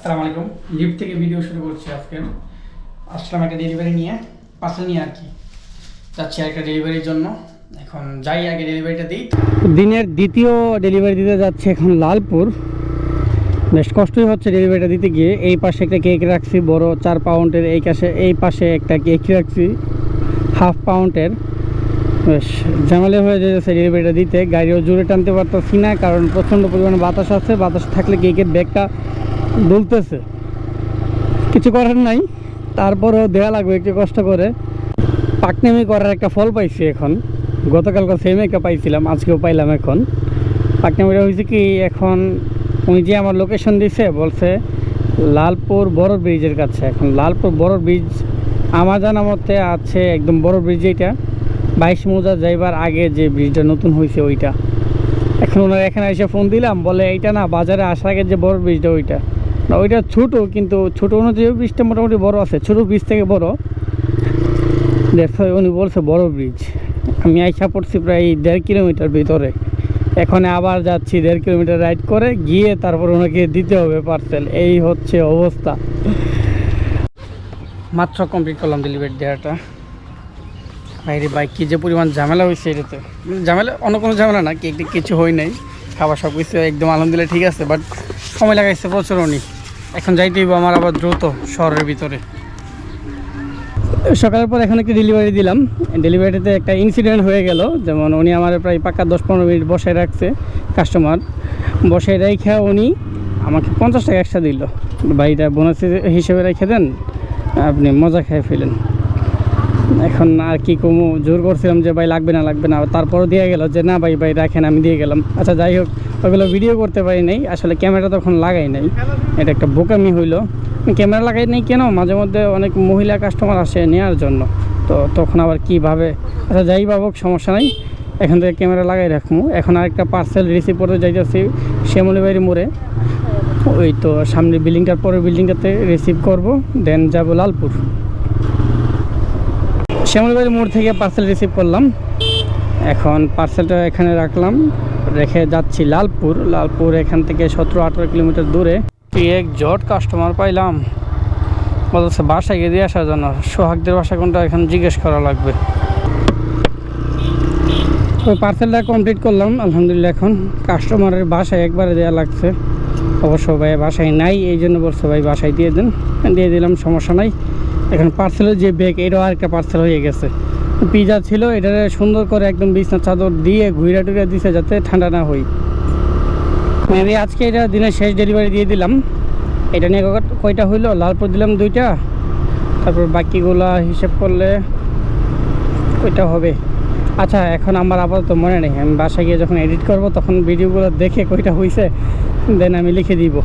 আসসালামু আলাইকুম। লিফট থেকে ভিডিও শুরু করছি। আজকে আসলাম একটা ডেলিভারি নিয়ে, পার্সেল নিয়ে আর কি যাচ্ছি একটা ডেলিভারির জন্য। এখন যাই আগে ডেলিভারিটা দিই। দিনের দ্বিতীয় ডেলিভারি দিতে যাচ্ছে এখন লালপুর। বেশ কষ্টই হচ্ছে ডেলিভারিটা দিতে গিয়ে। এই পাশে একটা কেক রাখছি বড় 4 পাউন্ডের, এই পাশে একটা কেক রাখছি হাফ পাউন্ডের। বেশ ঝামেলা হয়ে যাচ্ছে ডেলিভারিটা দিতে। গাড়িও জোরে টানতে পারতেছি না, কারণ প্রচণ্ড পরিমাণে বাতাস আছে। বাতাস থাকলে কেকের ব্যাগটা দুলতেছে, কিছু করার নাই, তারপরেও দেওয়া লাগবে একটু কষ্ট করে। পাকনামি করার একটা ফল পাইছি এখন। গতকালকে সেম একটা পাইছিলাম, আজকেও পাইলাম। এখন পাকনামিটা হয়েছে কি, এখন উনি যে আমার লোকেশন দিছে বলছে লালপুর বড় ব্রিজের কাছে। এখন লালপুর বড় ব্রিজ আমার জানা মতে আছে একদম বড় ব্রিজ, এইটা 22 মৌজা যাইবার আগে যে ব্রিজটা নতুন হয়েছে ওইটা। এখন ওনার এখানে এসে ফোন দিলাম, বলে এইটা না, বাজারে আসার আগে যে বড় ব্রিজটা ওইটা না, ওইটা ছোটো, কিন্তু ছোটো অনুযায়ী ব্রিজটা মোটামুটি বড় আছে, ছোটো ব্রিজ থেকে বড়। দেখো উনি বলছে বড় ব্রিজ। আমি আইসা পড়ছি প্রায় 1.5 কিলোমিটার ভিতরে। এখন আবার যাচ্ছি 1.5 কিলোমিটার রাইড করে গিয়ে তারপর ওনাকে দিতে হবে পার্সেল। এই হচ্ছে অবস্থা। মাত্র কমপ্লিট করলাম ডেলিভারি দেওয়াটা। বাইরে বাইক কী যে পরিমাণ ঝামেলা হয়েছে এটাতে। ঝামেলা অন্য কোনো ঝামেলা না, কেক কিছু হয় নাই, খাবার সব কিছু একদম আলহামদুলিল্লাহ ঠিক আছে, বাট সময় লাগাইছে প্রচুর অনেক। এখন যাইতে হইব আমার আবার দ্রুত শহরের ভিতরে। সকালের পর এখন একটা ডেলিভারি দিলাম। ডেলিভারিতে একটা ইনসিডেন্ট হয়ে গেল। যেমন উনি আমার প্রায় পাক্কা 10-15 মিনিট বসায় রাখছে, কাস্টমার বসায় রেখে উনি আমাকে 50 টাকা এক্সট্রা দিল। ভাইটা বোনাস হিসেবে রেখে দেন, আপনি মজা খেয়ে ফেলেন। এখন আর কি কমু, জোর করছিলাম যে ভাই লাগবে না লাগবে না, তারপরও দিয়ে গেল যে না ভাই ভাই রাখেন, আমি দিয়ে গেলাম। আচ্ছা যাই হোক, ওগুলো ভিডিও করতে পারি নাই, আসলে ক্যামেরা তখন লাগাই নাই, এটা একটা বোকামি হইলো। ক্যামেরা লাগাই নাই কেন, মাঝে মধ্যে অনেক মহিলা কাস্টমার আসে নেওয়ার জন্য, তো তখন আবার কীভাবে। আচ্ছা যাই ভাবুক, সমস্যা নাই, এখান থেকে ক্যামেরা লাগাই রাখবো। এখন আরেকটা পার্সেল রিসিভ করতে যাইতেছি শ্যামলীবাড়ি মোড়ে। ওই তো সামনে বিল্ডিংটার পরে বিল্ডিংটাতে রিসিভ করব, দেন যাব লালপুর। শ্যামলীবাড়ি মোড় থেকে পার্সেল রিসিভ করলাম। এখন পার্সেলটা এখানে রাখলাম, রেখে যাচ্ছি লালপুর। লালপুর এখান থেকে 17-18 কিলোমিটার দূরে। এক জট কাস্টমার পাইলাম, বলছে বাসায় গিয়ে দিয়ে আসার জন্য। সোহাগদের বাসা কোনটা এখন জিজ্ঞেস করা লাগবে। ওই পার্সেলটা কমপ্লিট করলাম আলহামদুলিল্লাহ। এখন কাস্টমারের বাসায় একবারে দেওয়া লাগছে, অবশ্য ভাই বাসায় নাই, এই জন্য বলছে ভাই বাসায় দিয়ে দেন, দিয়ে দিলাম, সমস্যা নাই। এখন পার্সেলের যে ব্যাগ, এটাও আরেকটা পার্সেল হয়ে গেছে। পিজা ছিল, এটা সুন্দর করে একদম বিছনা চাদর দিয়ে ঘুরা টুরা দিছে যাতে ঠান্ডা না হই। মেবি আজকে এটা দিনের শেষ ডেলিভারি দিয়ে দিলাম। এটা নিয়ে কয়টা হইলো, লালপুর দিলাম 2টা, তারপর বাকিগুলা হিসেব করলে কয়টা হবে। আচ্ছা এখন আমার আপাতত মনে নেই, আমি বাসায় গিয়ে যখন এডিট করব তখন ভিডিওগুলো দেখে কয়টা হয়েছে দেন আমি লিখে দিব।